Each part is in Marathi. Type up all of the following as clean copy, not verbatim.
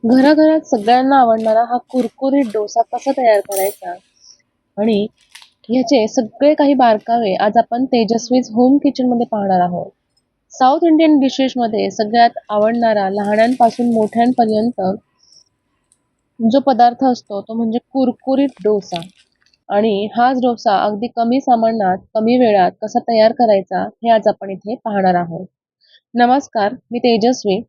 घराघरात सगळ्यांना आवडणारा हा कुरकुरीत डोसा कसा तयार करायचा आणि ह्याचे सगळे काही बारकावे आज आपण तेजस्वीज होम किचन मध्ये पाहणार आहोत. साऊथ इंडियन डिशेस मध्ये सगळ्यात आवडणारा लहानांपासून मोठ्यांपर्यंत जो पदार्थ असतो तो म्हणजे कुरकुरीत डोसा. आणि हाच डोसा अगदी कमी सामानात कमी वेळात कसा तयार करायचा हे आज आपण इथे पाहणार आहोत. नमस्कार, मी तेजस्वी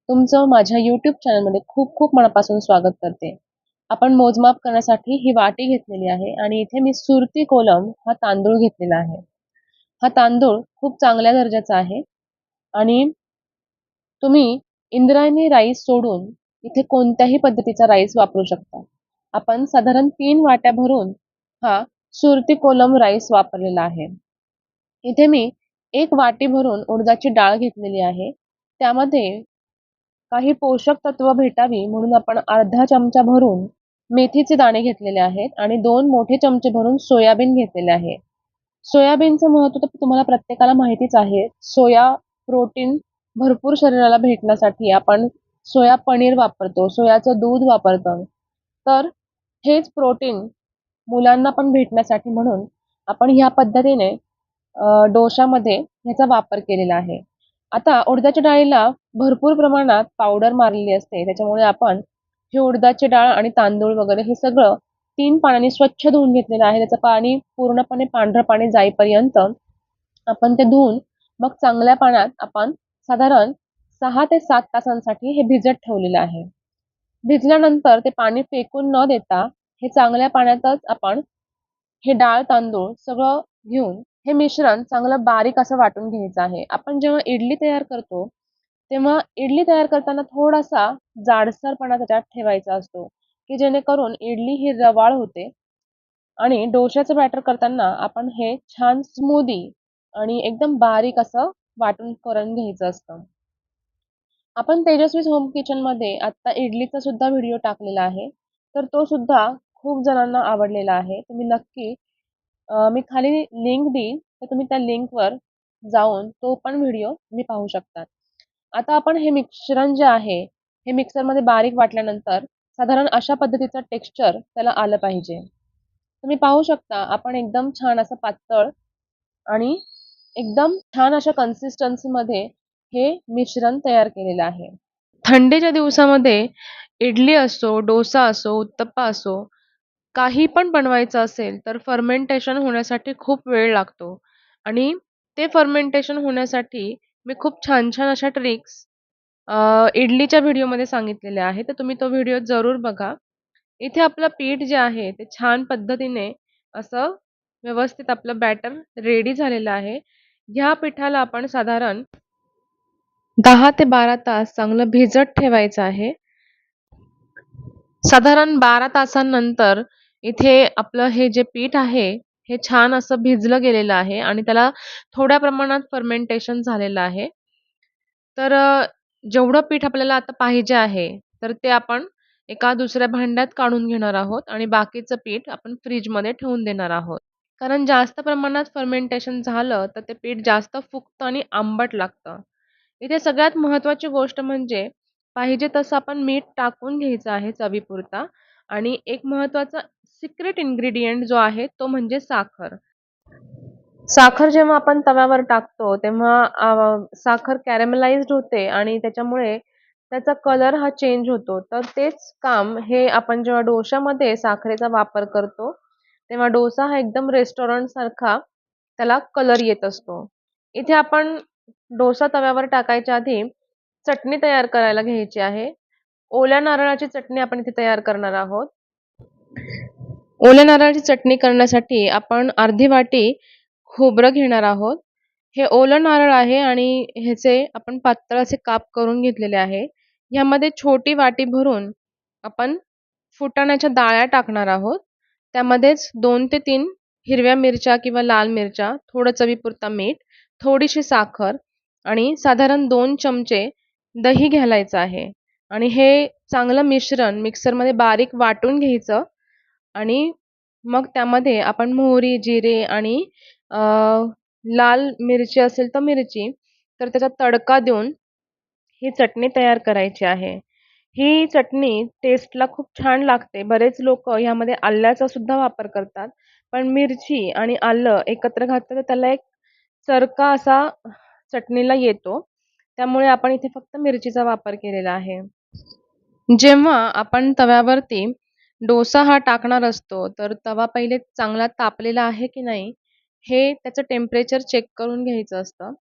तुमचं माझ्या YouTube चॅनलमध्ये खूप खूप मनापासून स्वागत करते. आपण मोजमाप करण्यासाठी ही वाटी घेतलेली आहे आणि इथे मी सुरती कोलम हा तांदूळ घेतलेला आहे. हा तांदूळ खूप चांगल्या दर्जाचा आहे आणि तुम्ही इंद्रायणी राईस सोडून इथे कोणत्याही पद्धतीचा राईस वापरू शकता. आपण साधारण 3 वाट्या भरून हा सुरती कोलम राईस वापरलेला आहे. इथे मी 1 वाटी भरून उडदाची डाळ घेतलेली आहे. त्यामध्ये काही पोषक तत्व भेटावी म्हणून आपण अर्धा चमचा भरून मेथीचे दाणे घेतलेले आहेत आणि 2 मोठे चमचे भरून सोयाबीन घेतलेले आहे. सोयाबीनचं महत्त्व तर तुम्हाला प्रत्येकाला माहितीच आहे. सोया प्रोटीन भरपूर शरीराला भेटण्यासाठी आपण सोया पनीर वापरतो, सोयाचं दूध वापरतो. तर हेच प्रोटीन मुलांना पण भेटण्यासाठी म्हणून आपण ह्या पद्धतीने डोशामध्ये ह्याचा वापर केलेला आहे. आता उडदाच्या डाळीला भरपूर प्रमाणात पावडर मारलेली असते. त्याच्यामुळे आपण हे उडदाची डाळ आणि तांदूळ वगैरे हे सगळं 3 पाण्याने स्वच्छ धुवून घेतलेलं आहे. त्याचं पाणी पूर्णपणे पांढरं पाणी जाईपर्यंत आपण ते धुवून मग चांगल्या पाण्यात आपण साधारण 6 ते 7 तासांसाठी हे भिजत ठेवलेलं आहे. भिजल्यानंतर ते पाणी फेकून न देता हे चांगल्या पाण्यातच आपण हे डाळ, तांदूळ सगळं घेऊन हे मिश्रण चांगलं बारीक असं वाटून घ्यायचं आहे. आपण जेव्हा इडली तयार करतो, तेव्हा इडली तयार करताना थोडासा जाडसरपणा त्याच्यात ठेवायचा असतो, की जेणेकरून इडली ही रवाळ होते आणि डोश्याचं बॅटर करताना आपण हे छान स्मूदी आणि एकदम बारीक असं वाटून करून घ्यायचं असतं. आपण तेजस्वी होम किचनमध्ये आत्ता इडलीचा सुद्धा व्हिडिओ टाकलेला आहे. तर तो सुद्धा खूप जणांना आवडलेला आहे. तुम्ही नक्की मी खाली लिंक देईन, तर तुम्ही त्या लिंकवर जाऊन तो पण व्हिडिओ तुम्ही पाहू शकता. आता आपण हे मिश्रण जे आहे, हे मिक्सरमध्ये बारीक वाटल्यानंतर साधारण अशा पद्धतीचं टेक्स्चर त्याला आलं पाहिजे. तुम्ही पाहू शकता आपण एकदम छान असं पातळ आणि एकदम छान अशा कन्सिस्टन्सीमध्ये हे मिश्रण तयार केलेलं आहे. थंडीच्या दिवसामध्ये इडली असो, डोसा असो, उत्तप्पा असो, काही पण बनवायचं असेल तर फर्मेंटेशन होण्यासाठी खूप वेळ लागतो आणि ते फर्मेंटेशन होण्यासाठी मी खूप छान-छान अशा ट्रिक्स इडलीच्या व्हिडिओमध्ये सांगितलेल्या आहेत. तर तुम्ही तो व्हिडिओ जरूर बघा. इथे आपलं पीठ जे आहे ते छान पद्धतीने असं व्यवस्थित आपलं बॅटर रेडी झालेलं आहे. ह्या पिठाला आपण साधारण 10 ते 12 तास चांगलं भिजत ठेवायचं आहे. साधारण 12 तासांनंतर इथे आपलं हे जे पीठ आहे, हे छान असं भिजलं गेलेलं आहे आणि त्याला थोड्या प्रमाणात फर्मेंटेशन झालेलं आहे. तर जेवढं पीठ आपल्याला आता पाहिजे आहे, तर ते आपण एका दुसऱ्या भांड्यात काढून घेणार आहोत आणि बाकीचं पीठ आपण फ्रिजमध्ये ठेवून देणार आहोत. कारण जास्त प्रमाणात फर्मेंटेशन झालं, तर ते पीठ जास्त फुगतं आणि आंबट लागतं. इथे सगळ्यात महत्त्वाची गोष्ट म्हणजे पाहिजे तसं आपण मीठ टाकून घ्यायचं आहे चवीपुरता आणि एक महत्त्वाचा सिक्रेट इन्ग्रीडियंट जो आहे तो म्हणजे साखर. साखर जेव्हा आपण तव्यावर टाकतो तेव्हा साखर कॅरमलाइज्ड होते आणि त्याच्यामुळे त्याचा कलर हा चेंज होतो. तर तेच काम हे आपण जेव्हा डोशामध्ये साखरेचा वापर करतो, तेव्हा डोसा हा एकदम रेस्टॉरंटसारखा त्याला कलर येत असतो. इथे आपण डोसा तव्यावर टाकायच्या आधी चटणी तयार करायला घ्यायची आहे. ओल्या नारळाची चटणी आपण इथे तयार करणार आहोत. ओल्या नारळाची चटणी करण्यासाठी आपण अर्धी वाटी खोबरं घेणार आहोत. हे ओलं नारळ आहे आणि ह्याचे आपण पातळ असे काप करून घेतलेले आहे. ह्यामध्ये छोटी वाटी भरून आपण फुटाण्याच्या डाळ्या टाकणार आहोत. त्यामध्येच 2 ते 3 हिरव्या मिरच्या किंवा लाल मिरच्या, थोडं चवीपुरता मीठ, थोडीशी साखर आणि साधारण 2 चमचे दही घालायचं आहे आणि हे चांगलं मिश्रण मिक्सरमध्ये बारीक वाटून घ्यायचं आणि मग त्यामध्ये आपण मोहरी, जिरे आणि लाल मिरची असेल तर मिरची, तर त्याचा तडका देऊन ही चटणी तयार करायची आहे. ही चटणी टेस्टला खूप छान लागते. बरेच लोकं ह्यामध्ये आल्याचा सुद्धा वापर करतात. पण मिरची आणि आलं एकत्र घातलं तर त्याला एक चरका असा चटणीला येतो. त्यामुळे आपण इथे फक्त मिरचीचा वापर केलेला आहे. जेव्हा आपण तव्यावरती डोसा हा टाकणार असतो, तर तवा पहिले चांगला तापलेला आहे की नाही, हे त्याचं टेम्परेचर चेक करून घ्यायचं असतं.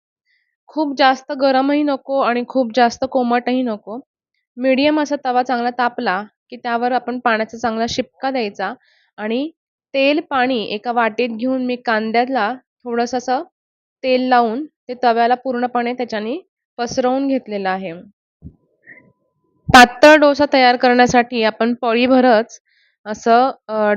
खूप जास्त गरमही नको आणि खूप जास्त कोमटही नको. मीडियम असा तवा चांगला तापला, की त्यावर आपण पाण्याचा चांगला शिपका द्यायचा आणि तेल, पाणी एका वाटीत घेऊन मी कांद्याला थोडंसं असं तेल लावून ते तव्याला पूर्णपणे त्याच्याने पसरवून घेतलेलं आहे. पातळ डोसा तयार करण्यासाठी आपण पळीभरच असं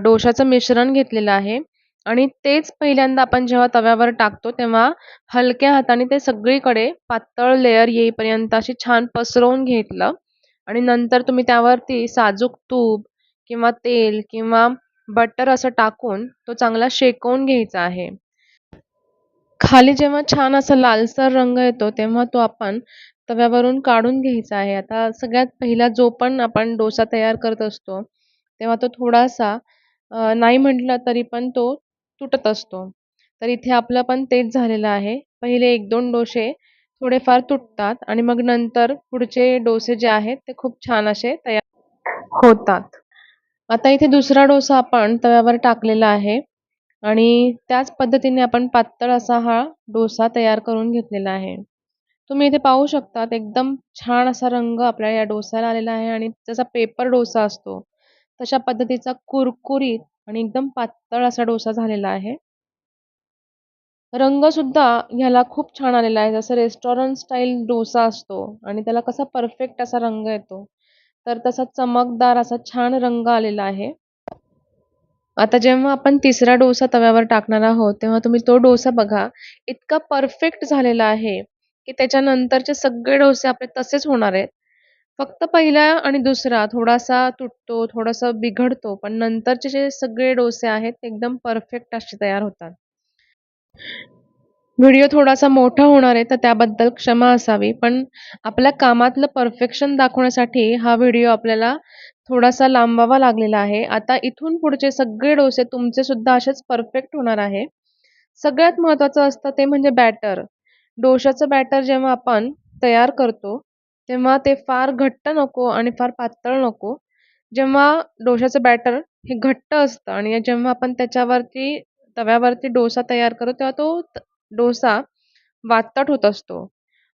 डोशाचं मिश्रण घेतलेलं आहे आणि तेच पहिल्यांदा आपण जेव्हा तव्यावर टाकतो, तेव्हा हलक्या हाताने ते सगळीकडे पातळ लेयर येईपर्यंत अशी छान पसरवून घेतलं आणि नंतर तुम्ही त्यावरती साजूक तूप किंवा तेल किंवा बटर असं टाकून तो चांगला शेकवून घ्यायचा आहे. खाली जेव्हा छान असा लालसर रंग येतो, तेव्हा तो आपण तव्यावरून काढून घ्यायचा आहे. आता सगळ्यात पहिला जो पण आपण डोसा तयार करत असतो, तेव्हा तो थोडासा नाही म्हटलं तरी पण तो तुटत असतो. तर इथे आपलं पण तेच झालेलं आहे. पहिले 1-2 डोसे थोडेफार तुटतात आणि मग नंतर पुढचे डोसे जे आहेत, ते खूप छान असे तयार होतात. आता इथे दुसरा डोसा आपण तव्यावर टाकलेला आहे आणि त्याच पद्धतीने आपण पातळ असा हा डोसा तयार करून घेतलेला आहे. तुम्ही इथे पाहू शकतात एकदम छान असा रंग आपल्या या डोस्याला आलेला आहे आणि जसा पेपर डोसा असतो, तशा पद्धतीचा कुरकुरीत आणि एकदम पातळ असा डोसा झालेला आहे. रंगसुद्धा ह्याला खूप छान आलेला आहे. जसं रेस्टॉरंट स्टाईल डोसा असतो आणि त्याला कसा परफेक्ट असा रंग येतो, तर तसा चमकदार असा छान रंग आलेला आहे. आता जेव्हा आपण तिसरा डोसा तव्यावर टाकणार आहोत, तेव्हा तुम्ही तो डोसा बघा, इतका परफेक्ट झालेला आहे, की त्याच्यानंतरचे सगळे डोसे आपले तसेच होणार आहेत. फक्त पहिला आणि दुसरा थोडासा तुटतो, थोडासा बिघडतो, पण नंतरचे जे सगळे डोसे आहेत, ते एकदम परफेक्ट असे तयार होतात. व्हिडिओ थोडासा मोठा होणार आहे, तर त्याबद्दल क्षमा असावी. पण आपल्या कामातलं परफेक्शन दाखवण्यासाठी हा व्हिडिओ आपल्याला थोडासा लांबवावा लागलेला आहे. आता इथून पुढचे सगळे डोसे तुमचे सुद्धा असेच परफेक्ट होणार आहे. सगळ्यात महत्त्वाचं असतं ते म्हणजे बॅटर. डोशाचं बॅटर जेव्हा आपण तयार करतो, तेव्हा ते फार घट्ट नको आणि फार पातळ नको. जेव्हा डोशाचं बॅटर हे घट्ट असतं आणि जेव्हा आपण त्याच्यावरती तव्यावरती डोसा तयार करतो, तेव्हा तो डोसा वातट होत असतो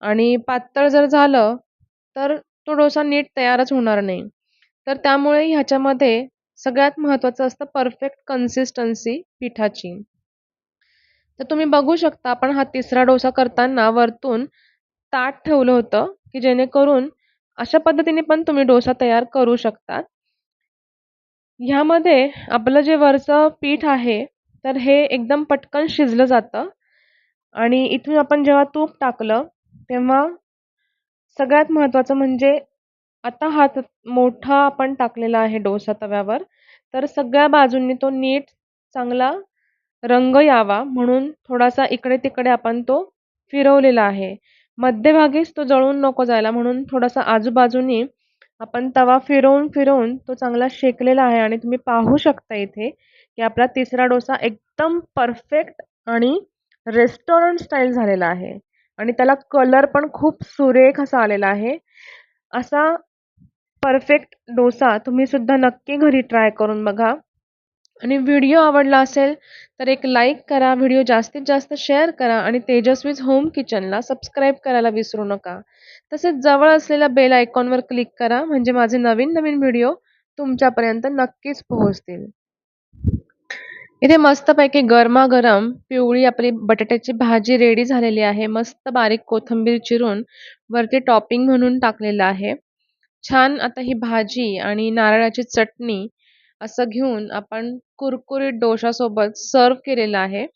आणि पातळ जर झालं, तर तो डोसा नीट तयारच होणार नाही. तर त्यामुळे ह्याच्यामध्ये सगळ्यात महत्त्वाचं असतं परफेक्ट कन्सिस्टन्सी पिठाची. तर तुम्ही बघू शकता आपण हा तिसरा डोसा करताना वरतून ताट ठेवलं होतं, की जेणेकरून अशा पद्धतीने पण तुम्ही डोसा तयार करू शकता. ह्यामध्ये आपलं जे वरचं पीठ आहे, तर हे एकदम पटकन शिजलं जातं आणि इथून आपण जेव्हा तूप टाकलं, तेव्हा सगळ्यात महत्त्वाचं म्हणजे आता हा मोठा आपण टाकलेला आहे डोसा तव्यावर, तर सगळ्या बाजूंनी तो नीट चांगला रंग यावा म्हणून थोडासा इकडे-तिकडे आपण तो फिरवलेला आहे. मध्यभागीच तो जळून नको जायला म्हणून थोडासा आजूबाजूनी आपण तवा फिरवून-फिरवून तो चांगला शेकलेला आहे आणि तुम्ही पाहू शकता इथे, की आपला तिसरा डोसा एकदम परफेक्ट आणि रेस्टॉरंट स्टाईल झालेला आहे आणि त्याला कलर पण खूप सुरेख असा आलेला आहे. असा परफेक्ट डोसा तुम्ही सुद्धा नक्की घरी ट्राय करून बघा आणि व्हिडिओ आवडला असेल तर एक लाईक करा, व्हिडिओ जास्तीत जास्त शेअर करा आणि तेजस्वीज होम किचनला सबस्क्राईब करायला विसरू नका. तसेच जवळ असलेल्या बेल आयकॉनवर क्लिक करा म्हणजे माझे नवीन-नवीन व्हिडिओ तुमच्यापर्यंत नक्कीच पोहोचतील. इथे मस्तपैकी गरमागरम पिवळी आपली बटाट्याची भाजी रेडी झालेली आहे. मस्त बारीक कोथिंबीर चिरून वरती टॉपिंग म्हणून टाकलेलं आहे. छान आता ही भाजी आणि नारळाची चटणी असं घेऊन आपण कुरकुरीत डोशासोबत सर्व्ह केलेलं आहे.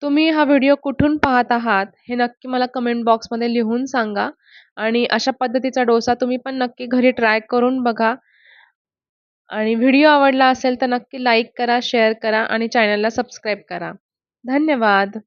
तुम्ही हा व्हिडिओ कुठून पाहत आहात हे नक्की मला कमेंट बॉक्समध्ये लिहून सांगा आणि अशा पद्धतीचा डोसा तुम्ही पण नक्की घरी ट्राय करून बघा आणि व्हिडिओ आवडला असेल तर नक्की लाईक करा, शेअर करा आणि चॅनलला सबस्क्राईब करा. धन्यवाद.